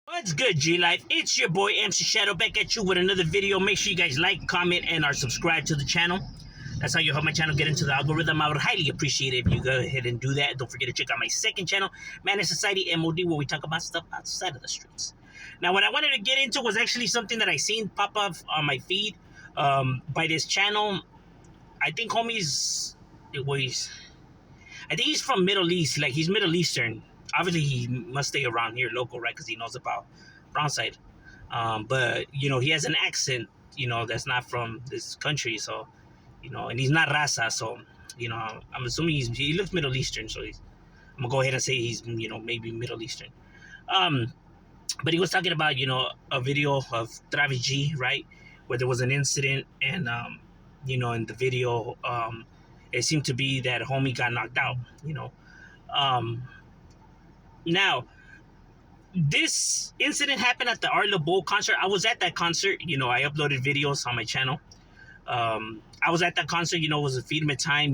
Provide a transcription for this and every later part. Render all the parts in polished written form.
What's good, G-Life? It's your boy MC Shadow back at you with another video. Make sure you guys like, comment, and are subscribed to the channel. That's how you help my channel get into the algorithm. I would highly appreciate it if you go ahead and do that. Don't forget to check out my second channel, Man in Society, M.O.D, where we talk about stuff outside of the streets. Now, what I wanted to get into was actually something that I seen pop up on my feed by this channel. I think homie's, I think he's from Middle East. Like, he's Middle Eastern. Obviously, he must stay around here local, right? Because he knows about brownside. But, he has an accent, that's not from this country. So, and he's not Raza. So, I'm assuming he looks Middle Eastern. So, I'm going to go ahead and say he's, maybe Middle Eastern. But he was talking about, a video of travie, right? Where there was an incident and, in the video, it seemed to be that homie got knocked out, Now, this incident happened at the Arla Bowl concert. I was at that concert. I uploaded videos on my channel. I was at that concert. It was a Feedman time.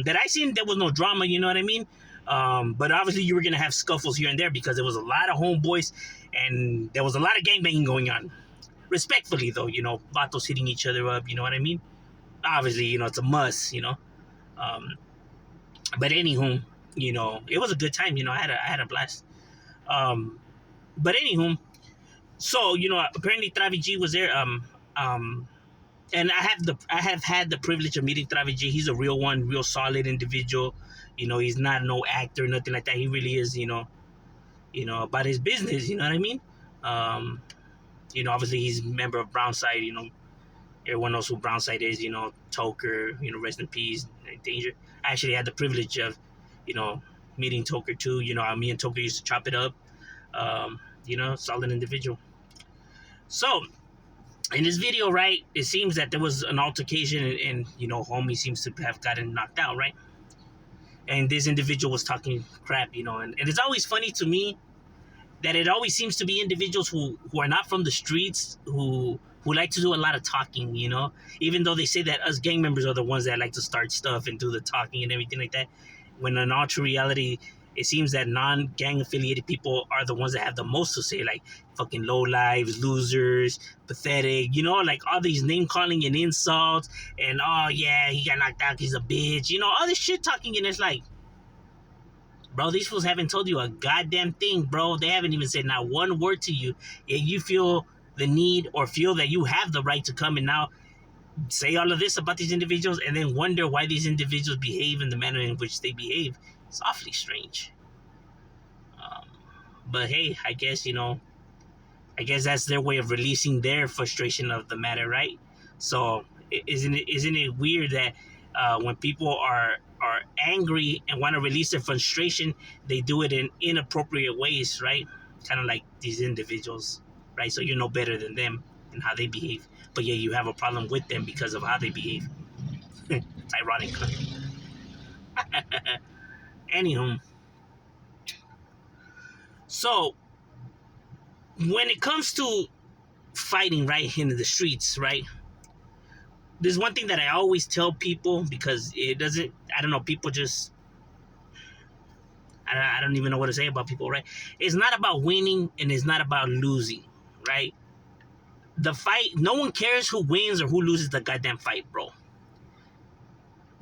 That I seen there was no drama. You know what I mean? But obviously you were gonna have scuffles here and there because there was a lot of homeboys and there was a lot of gangbanging going on. Respectfully though, vatos hitting each other up. You know what I mean? Obviously, it's a must. But anywho, it was a good time. I had a blast. But anywho, so apparently Travie G was there. And I have had the privilege of meeting Travie G. He's a real one, real solid individual. He's not no actor, nothing like that. He really is, about his business. You know what I mean? Obviously he's a member of Brownside. Everyone knows who Brownside is. Toker. Rest in peace, danger. I actually had the privilege of, meeting Toker too. Me and Toker used to chop it up. Solid individual. So, in this video, right, it seems that there was an altercation and homie seems to have gotten knocked out, right? And this individual was talking crap, and it's always funny to me that it always seems to be individuals who are not from the streets who like to do a lot of talking, even though they say that us gang members are the ones that like to start stuff and do the talking and everything like that, when in all true reality, it seems that non-gang affiliated people are the ones that have the most to say, like fucking low lives, losers, pathetic, like all these name calling and insults and oh yeah, he got knocked out, he's a bitch, all this shit talking, and it's like, bro, these fools haven't told you a goddamn thing, bro. They haven't even said not one word to you, yet you feel the need or feel that you have the right to come and now say all of this about these individuals and then wonder why these individuals behave in the manner in which they behave. It's awfully strange. But hey, I guess that's their way of releasing their frustration of the matter, right? So isn't it weird that when people are angry and want to release their frustration, they do it in inappropriate ways, right? Kind of like these individuals, right? So you're no better than them and how they behave, but yeah, you have a problem with them because of how they behave. It's ironic. Anywho, so when it comes to fighting right in the streets, right? There's one thing that I always tell people because it doesn't, I don't know, people just, I don't even know what to say about people, right? It's not about winning and it's not about losing, right? The fight, no one cares who wins or who loses the goddamn fight, bro.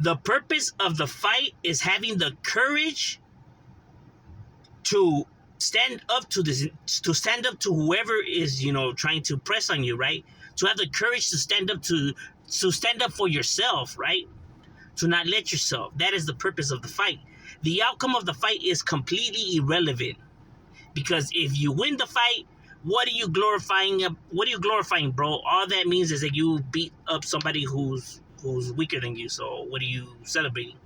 The purpose of the fight is having the courage to stand up to this, to stand up to whoever is, trying to press on you, right? To have the courage to stand up for yourself, right? To not let yourself. That is the purpose of the fight. The outcome of the fight is completely irrelevant. Because if you win the fight, what are you glorifying? What are you glorifying, bro? All that means is that you beat up somebody who's weaker than you. So what are you celebrating?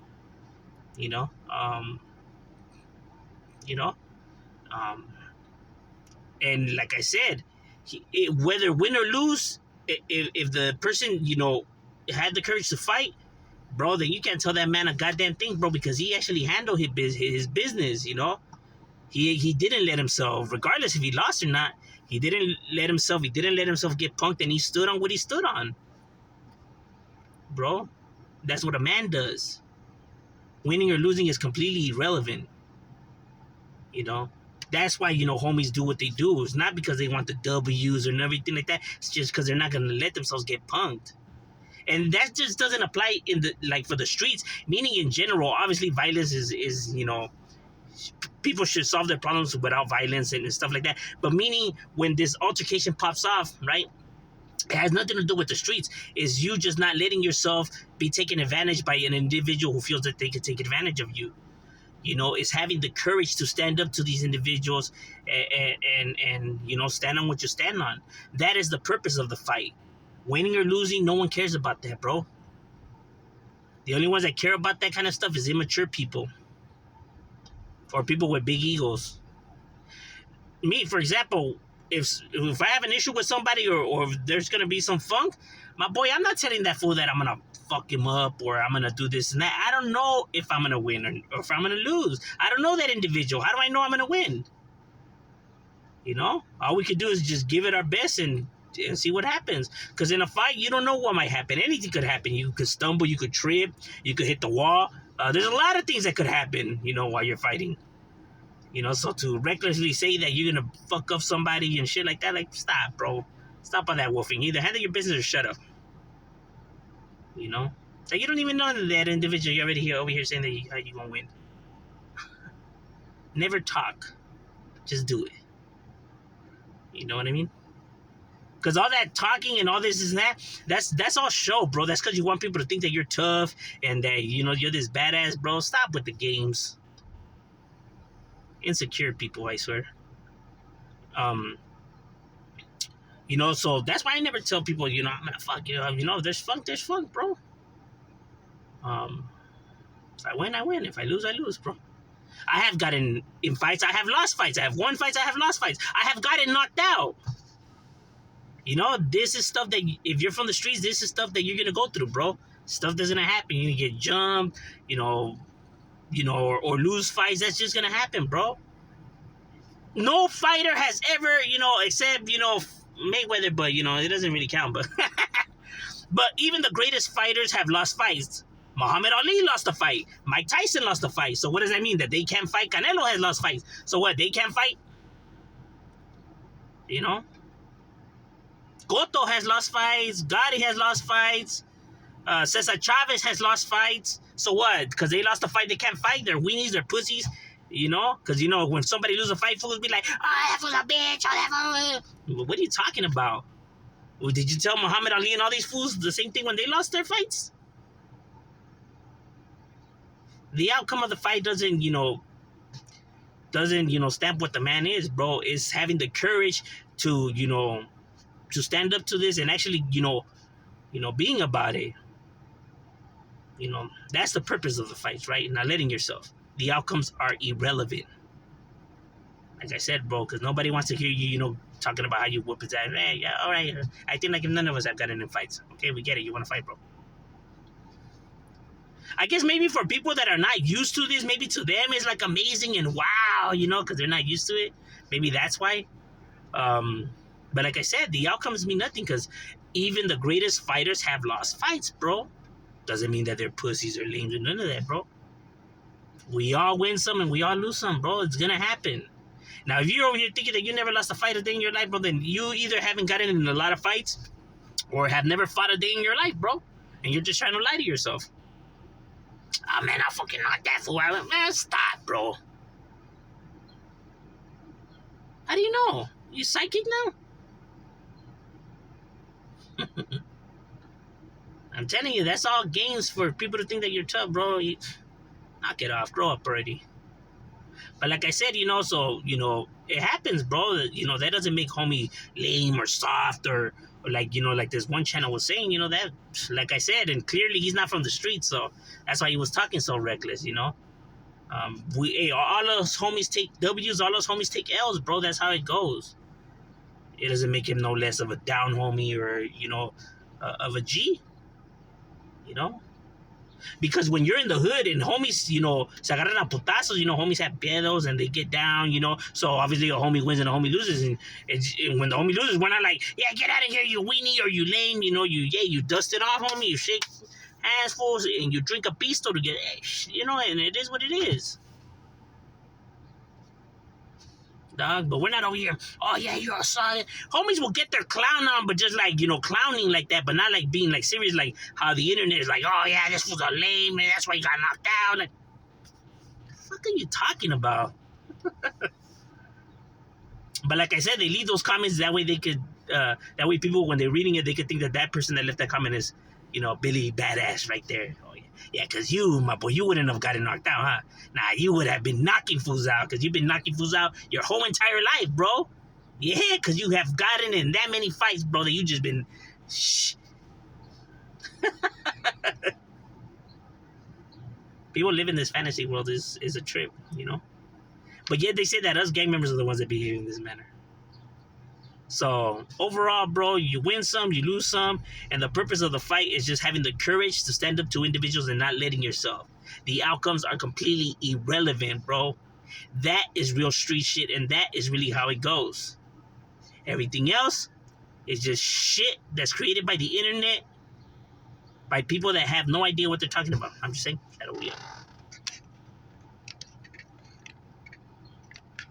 And like I said, whether win or lose, if the person, had the courage to fight, bro, then you can't tell that man a goddamn thing, bro, because he actually handled his business, He didn't let himself, regardless if he lost or not, he didn't let himself get punked, and he stood on what he stood on. Bro, that's what a man does. Winning or losing is completely irrelevant, That's why, homies do what they do. It's not because they want the W's and everything like that. It's just because they're not going to let themselves get punked. And that just doesn't apply for the streets, meaning in general. Obviously, violence is people should solve their problems without violence and stuff like that. But meaning when this altercation pops off, right? It has nothing to do with the streets. Is you just not letting yourself be taken advantage by an individual who feels that they could take advantage of you. It's having the courage to stand up to these individuals and stand on what you stand on. That is the purpose of the fight. Winning or losing, no one cares about that, bro. The only ones that care about that kind of stuff is immature people or people with big egos. Me, for example, if I have an issue with somebody or if there's gonna be some funk, my boy, I'm not telling that fool that I'm gonna fuck him up or I'm gonna do this and that. I don't know if I'm gonna win or if I'm gonna lose. I don't know that individual. How do I know I'm gonna win? All we could do is just give it our best and see what happens. Because in a fight, you don't know what might happen. Anything could happen. You could stumble, you could trip, you could hit the wall. There's a lot of things that could happen, while you're fighting. So to recklessly say that you're gonna fuck up somebody and shit like that, like, stop, bro. Stop all that wolfing. Either handle your business or shut up. Like, you don't even know that individual. You're already over here saying that you gonna win. Never talk. Just do it. You know what I mean? Because all that talking and all this and that's all show, bro. That's because you want people to think that you're tough and that, you're this badass, bro. Stop with the games. Insecure people, I swear. So that's why I never tell people, I'm gonna fuck you up. There's funk, bro. If I win, I win. If I lose, I lose, bro. I have gotten in fights. I have lost fights. I have won fights. I have lost fights. I have gotten knocked out. This is stuff that if you're from the streets, this is stuff that you're gonna go through, bro. Stuff that's gonna happen. You're gonna get jumped, or lose fights. That's just gonna happen, bro. No fighter has ever, except, Mayweather, but, it doesn't really count, but but even the greatest fighters have lost fights. Muhammad Ali lost a fight. Mike Tyson lost a fight. So what does that mean? That they can't fight? Canelo has lost fights. So what? They can't fight? Cotto has lost fights. Gotti has lost fights. Cesar Chavez has lost fights. So what? Because they lost a fight, they can't fight. They're weenies, they're pussies. Because, when somebody loses a fight, fools be like, oh, that fool's a bitch. Oh, that fool. What are you talking about? Well, did you tell Muhammad Ali and all these fools the same thing when they lost their fights? The outcome of the fight doesn't stamp what the man is, bro. It's having the courage to, to stand up to this and actually, being about it. That's the purpose of the fights, right? Not letting yourself. The outcomes are irrelevant. Like I said, bro, because nobody wants to hear you, talking about how you whoop his ass. Hey, yeah, all right. I think like none of us have gotten in fights. Okay, we get it. You want to fight, bro. I guess maybe for people that are not used to this, maybe to them it's like amazing and wow, because they're not used to it. Maybe that's why. But like I said, the outcomes mean nothing because even the greatest fighters have lost fights, bro. Doesn't mean that they're pussies or lame or none of that, bro. We all win some and we all lose some, bro. It's gonna happen. Now, if you're over here thinking that you never lost a fight a day in your life, bro, then you either haven't gotten in a lot of fights or have never fought a day in your life, bro. And you're just trying to lie to yourself. Oh, man, I fucking knocked that fool out. Man, stop, bro. How do you know? You psychic now? I'm telling you, that's all games for people to think that you're tough, bro. Knock it off. Grow up already. But like I said, so, it happens, bro. That doesn't make homie lame or soft or like, like this one channel was saying, that, like I said, and clearly he's not from the streets, so that's why he was talking so reckless, all those homies take W's, all those homies take L's, bro. That's how it goes. It doesn't make him no less of a down homie or, of a G, Because when you're in the hood and homies, se agarran a putazos, homies have pedos and they get down, So obviously a homie wins and a homie loses. And when the homie loses, we're not like, yeah, get out of here, you weenie or you lame, you dust it off, homie. You shake hands, fools, and you drink a pisto to get, and it is what it is. dog. But we're not over here. Oh yeah, you're a solid. Homies will get their clown on, but just like clowning like that, but not like being like serious, like how the internet is like, oh yeah, this was a lame, man. That's why you got knocked out. Like, the fuck are you talking about? But like I said, they leave those comments that way they could. That way, people when they're reading it, they could think that that person that left that comment is, Billy Badass right there. Oh yeah, yeah, because you, my boy, you wouldn't have gotten knocked out, huh? Nah, you would have been knocking fools out because you've been knocking fools out your whole entire life, bro. Yeah, because you have gotten in that many fights, bro, that you just been. Shh. People live in this fantasy world is a trip. But yet they say that us gang members are the ones that behave in this manner. So overall, bro, you win some, you lose some, and the purpose of the fight is just having the courage to stand up to individuals and not letting yourself. The outcomes are completely irrelevant, bro. That is real street shit, and that is really how it goes. Everything else is just shit that's created by the internet, by people that have no idea what they're talking about. I'm just saying, shadow we up.